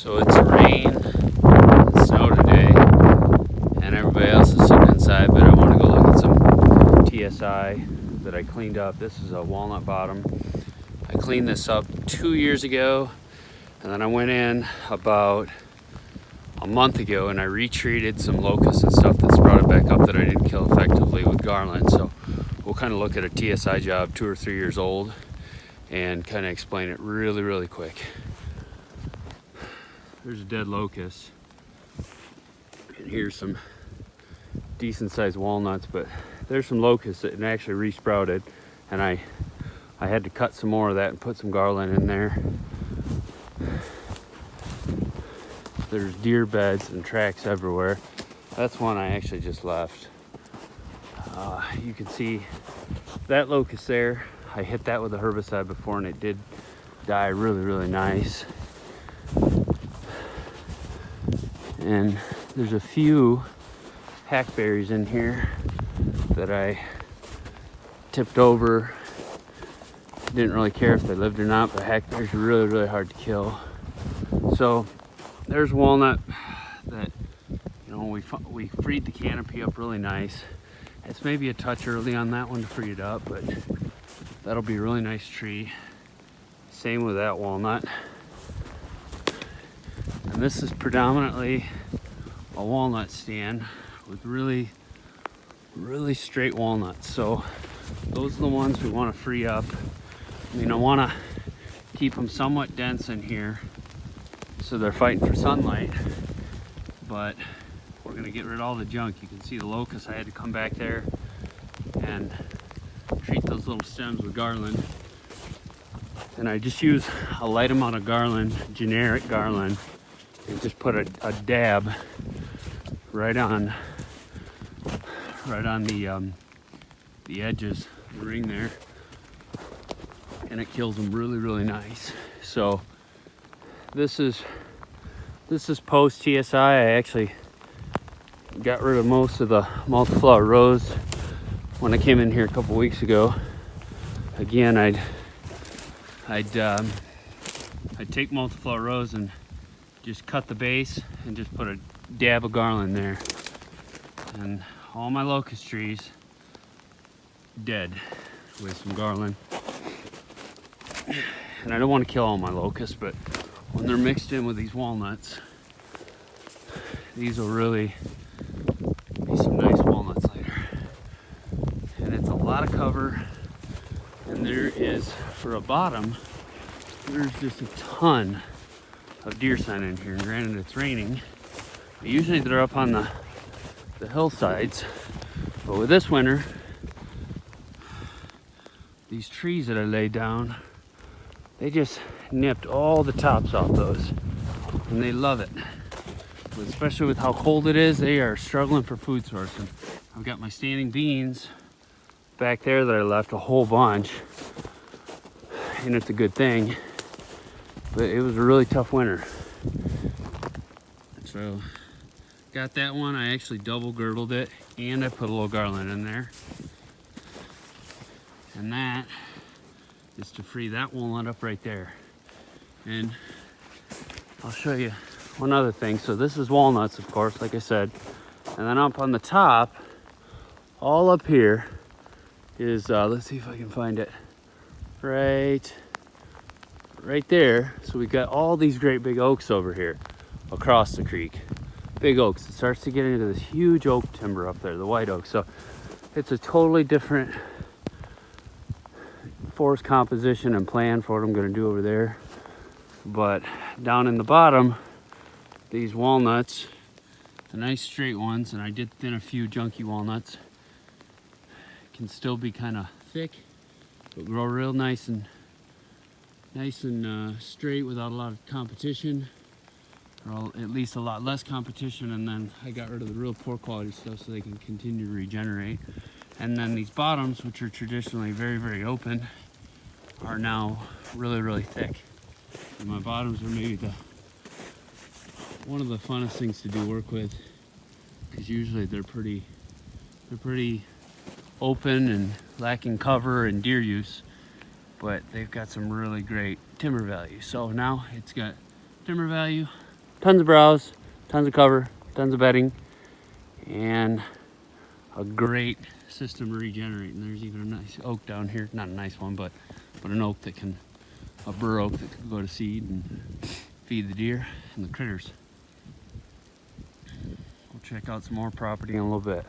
So it's rain and snow today, and everybody else is sitting inside, but I want to go look at some TSI that I cleaned up. This is a walnut bottom. I cleaned this up 2 years ago, and then I went in about a month ago and I retreated some locusts and stuff that's brought it back up that I didn't kill effectively with garland. So we'll kind of look at a TSI job 2 or 3 years old and kind of explain it really quick. There's a dead locust, and here's some decent sized walnuts, but there's some locusts that actually re-sprouted, and I had to cut some more of that and put some garland in there. There's deer beds and tracks everywhere. That's one I actually just left. You can see that locust there. I hit that with a herbicide before and it did die really nice. And there's a few hackberries in here that I tipped over. Didn't really care if they lived or not, but hackberries are really hard to kill. So there's walnut that, you know, we freed the canopy up really nice. It's maybe a touch early on that one to free it up, but that'll be a really nice tree. Same with that walnut. And this is predominantly a walnut stand with really straight walnuts. So those are the ones we want to free up. I mean, I want to keep them somewhat dense in here so they're fighting for sunlight, but we're going to get rid of all the junk. You can see the locusts. I had to come back there and treat those little stems with garland, and I just use a light amount of garland, generic garland, and just put a dab right on the edges of the ring there, and it kills them really nice. So this is post TSI. I actually got rid of most of the multiflower rose when I came in here a couple weeks ago. Again, I'd take multiflower rose and just cut the base and just put a dab of garland there, and all my locust trees dead with some garland. And I don't want to kill all my locusts, but when they're mixed in with these walnuts, these will really be some nice walnuts later. And it's a lot of cover, and there is, for a bottom, there's just a ton of deer sign in here. And granted, it's raining, but usually they're up on the hillsides. But with this winter, these trees that I laid down, they just nipped all the tops off those, and they love it. But especially with how cold it is, they are struggling for food source. And I've got my standing beans back there that I left a whole bunch, and it's a good thing, but it was a really tough winter. So got that one. I actually double girdled it, and I put a little garland in there, and that is to free that walnut up right there. And I'll show you one other thing. So this is walnuts, of course, like I said, and then up on the top, all up here is let's see if I can find it, right there. So we got all these great big oaks over here across the creek. Big oaks. It starts to get into this huge oak timber up there, the white oak. So it's a totally different forest composition and plan for what I'm going to do over there. But down in the bottom, these walnuts, the nice straight ones, and I did thin a few junky walnuts, can still be kind of thick, but grow real nice and straight without a lot of competition, or at least a lot less competition. And then I got rid of the real poor quality stuff so they can continue to regenerate. And then these bottoms, which are traditionally very open, are now really thick. And my bottoms are maybe one of the funnest things to do work with, because usually they're pretty open and lacking cover and deer use, but they've got some really great timber value. So now it's got timber value, tons of browse, tons of cover, tons of bedding, and a great system to regenerate. And there's even a nice oak down here. Not a nice one, but an oak that can, a bur oak that can go to seed and feed the deer and the critters. We'll check out some more property in a little bit.